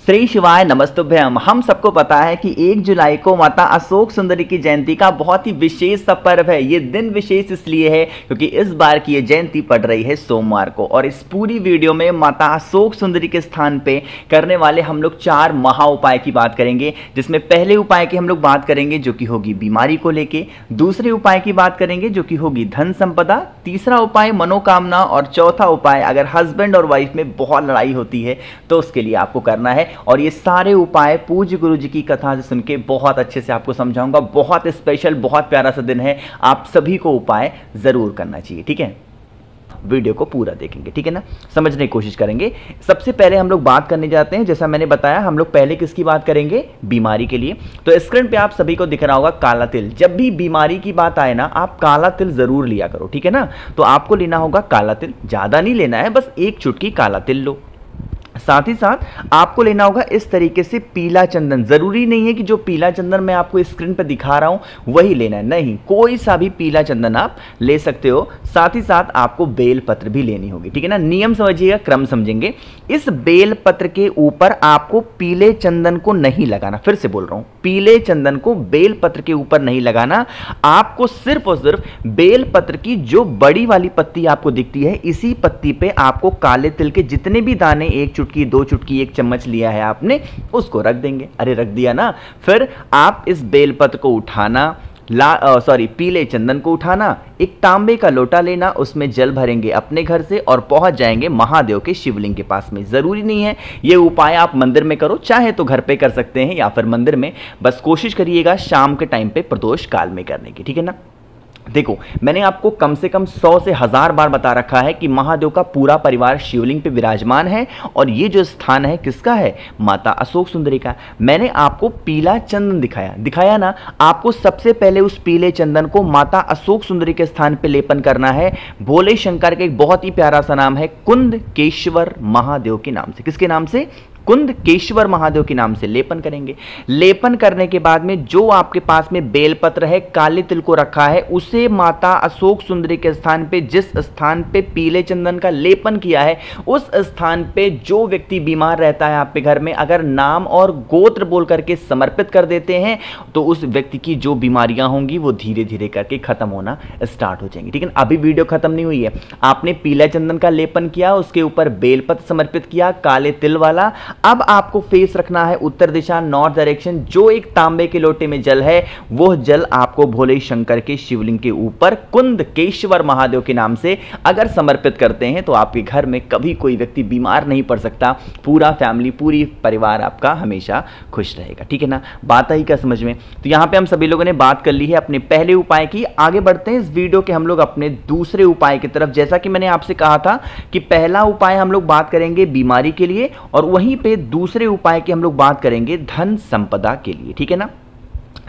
श्री शिवाय नमस्तुभ्यम। हम सबको पता है कि 1 जुलाई को माता अशोक सुंदरी की जयंती का बहुत ही विशेष सा पर्व है। ये दिन विशेष इसलिए है क्योंकि इस बार की ये जयंती पड़ रही है सोमवार को। और इस पूरी वीडियो में माता अशोक सुंदरी के स्थान पे करने वाले हम लोग 4 महा उपाय की बात करेंगे, जिसमें पहले उपाय की हम लोग बात करेंगे जो कि होगी बीमारी को लेके, दूसरे उपाय की बात करेंगे जो कि होगी धन संपदा, तीसरा उपाय मनोकामना, और चौथा उपाय अगर हस्बैंड और वाइफ में बहुत लड़ाई होती है तो उसके लिए आपको करना है। और ये सारे उपाय पूज्य गुरु जी की कथा से सुन के बहुत अच्छे से आपको समझाऊंगा। बहुत स्पेशल, बहुत प्यारा सा दिन है, आप सभी को उपाय जरूर करना चाहिए। ठीक है, वीडियो को पूरा देखेंगे, ठीक है ना, समझने की कोशिश करेंगे। सबसे पहले हम लोग बात करने जाते हैं, जैसा मैंने बताया हम लोग पहले किसकी बात करेंगे, बीमारी के लिए। तो स्क्रीन पे आप सभी को दिख रहा होगा काला तिल। जब भी बीमारी की बात आए ना, आप काला तिल जरूर लिया करो, ठीक है ना। तो आपको लेना होगा काला तिल, ज्यादा नहीं लेना है, बस 1 चुटकी काला तिल लो। साथ ही साथ आपको लेना होगा इस तरीके से पीला चंदन। जरूरी नहीं है कि जो पीला चंदन मैं आपको स्क्रीन पर दिखा रहा हूं वही लेना है, नहीं, कोई सा भी पीला चंदन आप ले सकते हो। साथ ही साथ आपको बेल पत्र भी लेनी होगी, ठीक है ना। नियम समझिएगा, क्रम समझेंगे। इस बेल पत्र के ऊपर आपको पीले चंदन को नहीं लगाना, फिर से बोल रहा हूं, पीले चंदन को बेल पत्र के ऊपर नहीं लगाना। आपको सिर्फ और सिर्फ बेल पत्र की जो बड़ी वाली पत्ती आपको दिखती है, इसी पत्ती पे आपको काले तिल के जितने भी दाने, 1 चुटकी, 2 चुटकी, 1 चम्मच लिया है आपने, उसको रख देंगे। अरे रख दिया ना। फिर आप इस बेलपत्र को उठाना, पीले चंदन को उठाना, एक तांबे का लोटा लेना, उसमें जल भरेंगे अपने घर से और पहुंच जाएंगे महादेव के शिवलिंग के पास में। जरूरी नहीं है ये उपाय आप मंदिर में करो, चाहे तो घर पे कर सकते हैं या फिर मंदिर में, बस कोशिश करिएगा शाम के टाइम पे प्रदोष काल में करने की, ठीक है ना। देखो, मैंने आपको कम से कम 100 से 1000 बार बता रखा है कि महादेव का पूरा परिवार शिवलिंग पे विराजमान है और ये जो स्थान है किसका है, माता अशोक सुंदरी का। मैंने आपको पीला चंदन दिखाया ना। आपको सबसे पहले उस पीले चंदन को माता अशोक सुंदरी के स्थान पे लेपन करना है। भोले शंकर का एक बहुत ही प्यारा सा नाम है, कुंदकेश्वर महादेव के नाम से। किसके नाम से? कुंदकेश्वर महादेव के नाम से लेपन करेंगे। लेपन करने के बाद में जो आपके पास में बेलपत्र है, काले तिल को रखा है, उसे माता अशोक सुंदरी के स्थान पे, जिस स्थान पे पीले चंदन का लेपन किया है, उस स्थान पे जो व्यक्ति बीमार रहता है आपके घर में, अगर नाम और गोत्र बोल करके समर्पित कर देते हैं तो उस व्यक्ति की जो बीमारियां होंगी वो धीरे धीरे करके खत्म होना स्टार्ट हो जाएंगी, ठीक है। अभी वीडियो खत्म नहीं हुई है। आपने पीला चंदन का लेपन किया, उसके ऊपर बेलपत्र समर्पित किया काले तिल वाला। अब आपको फेस रखना है उत्तर दिशा, नॉर्थ डायरेक्शन। जो एक तांबे के लोटे में जल है, वो जल आपको भोले शंकर के शिवलिंग के ऊपर कुंदकेश्वर महादेव के नाम से अगर समर्पित करते हैं तो आपके घर में कभी कोई व्यक्ति बीमार नहीं पड़ सकता। पूरा फैमिली, पूरी परिवार आपका हमेशा खुश रहेगा, ठीक है ना। बात आई क्या समझ में? तो यहां पे हम सभी लोगों ने बात कर ली है अपने पहले उपाय की। आगे बढ़ते हैं इस वीडियो के हम लोग अपने दूसरे उपाय की तरफ। जैसा कि मैंने आपसे कहा था कि पहला उपाय हम लोग बात करेंगे बीमारी के लिए और वहीं पे दूसरे उपाय की हम लोग बात करेंगे धन संपदा के लिए, ठीक है ना।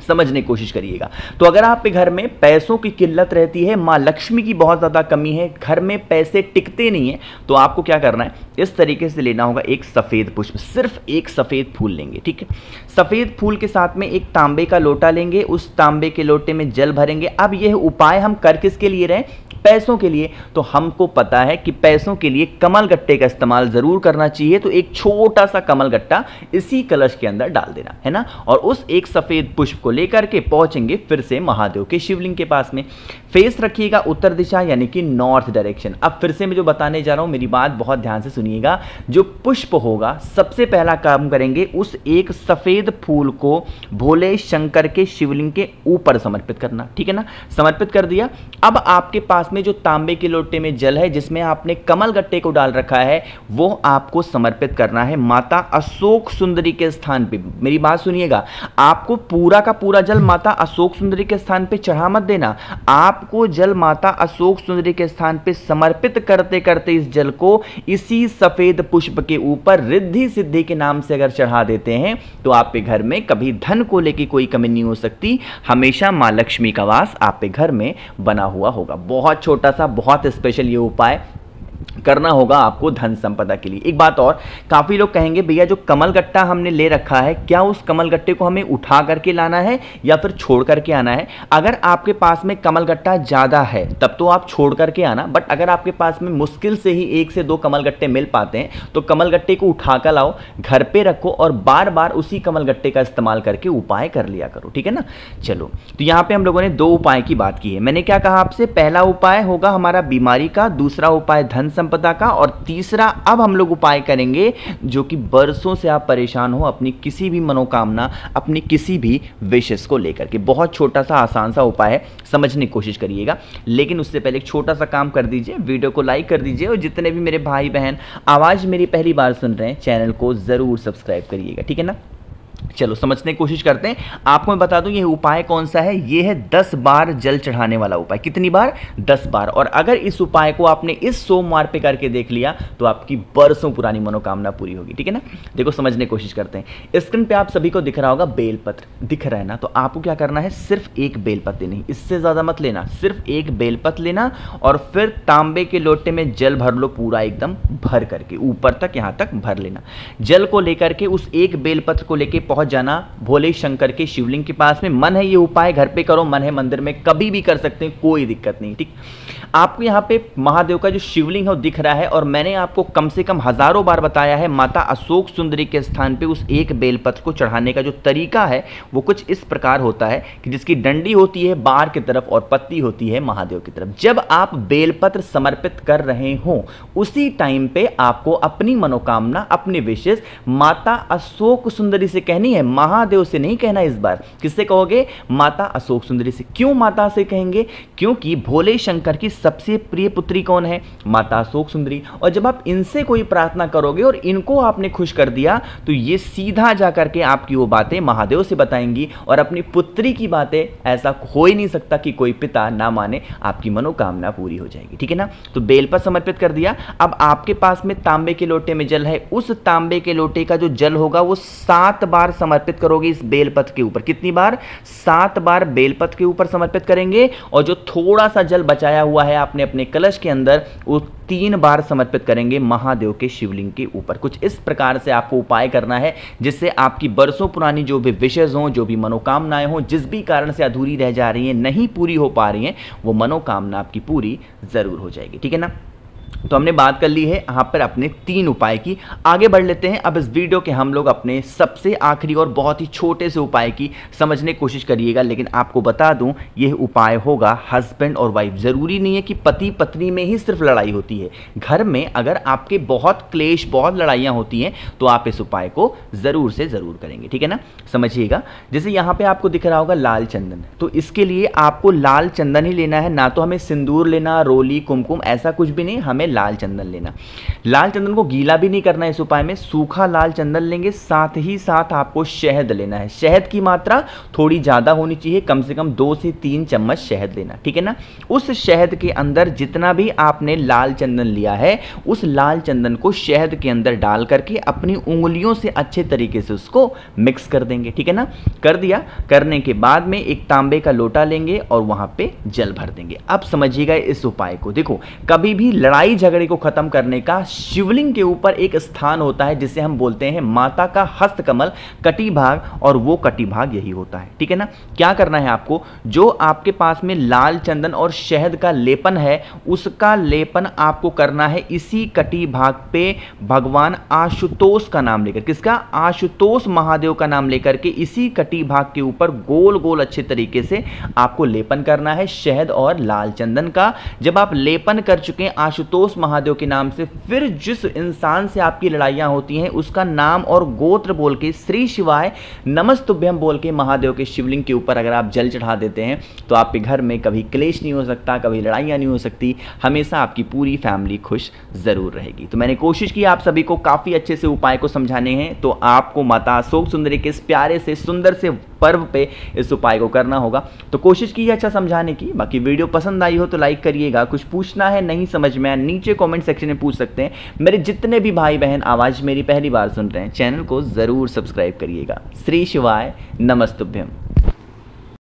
समझने की कोशिश करिएगा। तो अगर आपके घर में पैसों की किल्लत रहती है, मां लक्ष्मी की बहुत ज्यादा कमी है, घर में पैसे टिकते नहीं है, तो आपको क्या करना है, इस तरीके से लेना होगा एक सफेद पुष्प, सिर्फ एक सफेद फूल लेंगे, ठीक है। सफेद फूल के साथ में एक तांबे का लोटा लेंगे, उस तांबे के लोटे में जल भरेंगे। अब यह उपाय हम कर किसके लिए रहे, पैसों के लिए। तो हमको पता है कि पैसों के लिए कमल गट्टे का इस्तेमाल जरूर करना चाहिए। तो एक छोटा सा कमल गट्टा इसी कलश के अंदर डाल देना है ना, और उस एक सफेद पुष्प को लेकर के पहुंचेंगे फिर से महादेव के शिवलिंग के पास में। फेस रखिएगा उत्तर दिशा यानी कि नॉर्थ डायरेक्शन। अब फिर से मैं जो बताने जा रहा हूं, मेरी बात बहुत ध्यान से सुनिएगा। जो पुष्प होगा, सबसे पहला काम करेंगे, उस एक सफेद फूल को भोले शंकर के शिवलिंग के ऊपर समर्पित करना, ठीक है ना। समर्पित कर दिया। अब आपके पास में जो तांबे के लोटे में जल है, जिसमें आपने कमल गट्टे को डाल रखा है, वो आपको समर्पित करना है माता अशोक सुंदरी के स्थान पे। मेरी बात सुनिएगा, आपको पूरा का पूरा जल माता अशोक सुंदरी के स्थान पे चढ़ा मत देना। आपको जल माता अशोक सुंदरी के स्थान पे समर्पित करते करते इस जल को इसी सफेद पुष्प के ऊपर रिद्धि सिद्धि के नाम से अगर चढ़ा देते हैं तो आपके घर में कभी धन को लेकर कोई कमी नहीं हो सकती। हमेशा मां लक्ष्मी का वास आपके घर में बना हुआ होगा। बहुत छोटा सा, बहुत स्पेशल ये उपाय करना होगा आपको धन संपदा के लिए। एक बात और, काफी लोग कहेंगे भैया जो कमल गट्टा हमने ले रखा है, क्या उस कमल गट्टे को हमें उठा करके लाना है या फिर छोड़ करके आना है? अगर आपके पास में कमल गट्टा ज्यादा है तब तो आप छोड़ करके आना, बट अगर आपके पास में मुश्किल से ही 1 से 2 कमल गट्टे मिल पाते हैं तो कमल गट्टे को उठा कर लाओ, घर पे रखो और बार बार उसी कमल गट्टे का इस्तेमाल करके उपाय कर लिया करो, ठीक है ना। चलो, तो यहां पे हम लोगों ने 2 उपाय की बात की है। मैंने क्या कहा आपसे, पहला उपाय होगा हमारा बीमारी का, दूसरा उपाय धन संपदा का, और तीसरा अब हम लोग उपाय करेंगे जो कि बरसों से आप परेशान हो अपनी किसी भी मनोकामना, अपनी किसी भी विशेष को लेकर के। बहुत छोटा सा आसान सा उपाय है, समझने की कोशिश करिएगा। लेकिन उससे पहले एक छोटा सा काम कर दीजिए, वीडियो को लाइक कर दीजिए, और जितने भी मेरे भाई बहन आवाज मेरी पहली बार सुन रहे हैं चैनल को जरूर सब्सक्राइब करिएगा, ठीक है ना। चलो समझने की कोशिश करते हैं। आपको मैं बता दूं ये उपाय कौन सा है, ये है 10 बार जल चढ़ाने वाला उपाय। कितनी बार? 10 बार। और अगर इस उपाय को आपने इस सोमवार पे करके देख लिया तो आपकी बरसों पुरानी मनोकामना पूरी होगी, ठीक है ना। देखो समझने की कोशिश करते हैं। स्क्रीन पे आप सभी को दिख रहा होगा बेलपत्र दिख रहा है ना, तो आपको क्या करना है, सिर्फ एक बेलपत्र लेनी, इससे ज्यादा मत लेना, सिर्फ एक बेलपत्र लेना और फिर तांबे के लोटे में जल भर लो, पूरा एकदम भर करके ऊपर तक, यहां तक भर लेना। जल को लेकर के उस एक बेलपत्र को लेके पहुंच जाना भोले शंकर के शिवलिंग के पास में। मन है ये उपाय घर पे करो, मन है मंदिर में कभी भी कर सकते हैं, कोई दिक्कत नहीं, ठीक। आपको यहाँ पे महादेव का जो शिवलिंग है वो दिख रहा है, और मैंने आपको कम से कम हजारों बार बताया है माता अशोक सुंदरी के स्थान पे उस एक बेलपत्र को चढ़ाने का जो तरीका है वो कुछ इस प्रकार होता है कि जिसकी डंडी होती है बाहर की तरफ और पत्ती होती है महादेव की तरफ। जब आप बेलपत्र समर्पित कर रहे हो उसी टाइम पे आपको अपनी मनोकामना, अपनी विशेष माता अशोक सुंदरी से कहनी है, महादेव से नहीं कहना। इस बार किससे कहोगे? माता अशोक सुंदरी से। क्यों माता से कहेंगे? क्योंकि भोले शंकर की सबसे प्रिय पुत्री कौन है? माता अशोक सुंदरी। और जब आप इनसे कोई प्रार्थना करोगे और इनको आपने खुश कर दिया तो ये सीधा जाकर के आपकी वो बातें महादेव से बताएंगी, और अपनी पुत्री की बातें ऐसा हो ही नहीं सकता कि कोई पिता ना माने, आपकी मनोकामना पूरी हो जाएगी, ठीक है ना। तो बेलपत्र समर्पित कर दिया। अब आपके पास में तांबे के लोटे में जल है, उस तांबे के लोटे का जो जल होगा वो 7 बार समर्पित करोगे इस बेलपत्र के ऊपर। कितनी बार? 7 बार बेलपत्र के ऊपर समर्पित करेंगे, और जो थोड़ा सा जल बचाया हुआ है आपने अपने कलश के अंदर वो 3 बार समर्पित करेंगे महादेव के शिवलिंग के ऊपर। कुछ इस प्रकार से आपको उपाय करना है जिससे आपकी बरसों पुरानी जो भी विशेष हो, जो भी मनोकामनाएं हो, जिस भी कारण से अधूरी रह जा रही हैं, नहीं पूरी हो पा रही हैं, वो मनोकामना आपकी पूरी जरूर हो जाएगी, ठीक है ना। तो हमने बात कर ली है यहाँ पर अपने 3 उपाय की। आगे बढ़ लेते हैं। अब इस वीडियो के हम लोग अपने सबसे आखिरी और बहुत ही छोटे से उपाय की समझने की कोशिश करिएगा। लेकिन आपको बता दूं यह उपाय होगा हस्बैंड और वाइफ। जरूरी नहीं है कि पति पत्नी में ही सिर्फ लड़ाई होती है। घर में अगर आपके बहुत क्लेश, बहुत लड़ाइयाँ होती हैं तो आप इस उपाय को ज़रूर से ज़रूर करेंगे, ठीक है ना। समझिएगा, जैसे यहाँ पर आपको दिख रहा होगा लाल चंदन, तो इसके लिए आपको लाल चंदन ही लेना है, ना तो हमें सिंदूर लेना, रोली, कुमकुम, ऐसा कुछ भी नहीं, हमें लाल चंदन लेना। लाल चंदन को गीला भी नहीं करना है इस उपाय में, सूखा लाल चंदन लेंगे। साथ ही साथ आपको शहद लेना है। शहद की मात्रा थोड़ी ज्यादा होनी चाहिए, कम से कम 2 से 3 चम्मच शहद लेना, ठीक है ना। उस शहद के अंदर जितना भी आपने लाल चंदन लिया है उस लाल चंदन को शहद के अंदर डाल करके अपनी उंगलियों से अच्छे तरीके से उसको मिक्स कर देंगे, ठीक है ना। कर दिया, करने के बाद में एक तांबे का लोटा लेंगे और वहां पे जल भर देंगे। अब समझिएगा इस उपाय को। देखो, कभी भी लड़ाई झगड़े को खत्म करने का शिवलिंग के ऊपर एक स्थान होता है जिसे हम बोलते हैं माता का हस्त कमल, कटी भाग, और वो कटी भाग यही होता है, ठीक है ना। क्या करना है आपको, जो आपके पास में लाल चंदन और शहद का लेपन है उसका लेपन आपको करना है इसी कटी भाग पे भगवान आशुतोष का नाम लेकर। किसका? आशुतोष महादेव का नाम लेकर के इसी कटी भाग के ऊपर गोल गोल अच्छे तरीके से आपको लेपन करना है शहद और लाल चंदन का। जब आप लेपन कर चुके हैं आशुतोष महादेव के नाम से, फिर जिस इंसान से आपकी लड़ाइयां होती हैं उसका नाम और गोत्र बोल के श्री शिवाय नमस्तुभ्यम बोल के महादेव के शिवलिंग के ऊपर अगर आप जल चढ़ा देते हैं तो आपके घर में कभी क्लेश नहीं हो सकता, कभी लड़ाइयां नहीं हो सकती, हमेशा आपकी पूरी फैमिली खुश जरूर रहेगी। तो मैंने कोशिश की आप सभी को काफी अच्छे से उपाय को समझाने हैं, तो आपको माता अशोक सुंदरी के इस प्यारे से सुंदर से पर्व पे इस उपाय को करना होगा। तो कोशिश की अच्छा समझाने की। बाकी वीडियो पसंद आई हो तो लाइक करिएगा। कुछ पूछना है, नहीं समझ में आया, नीचे कमेंट सेक्शन में पूछ सकते हैं। मेरे जितने भी भाई बहन आवाज मेरी पहली बार सुन रहे हैं चैनल को जरूर सब्सक्राइब करिएगा। श्री शिवाय नमस्तुभ्यम।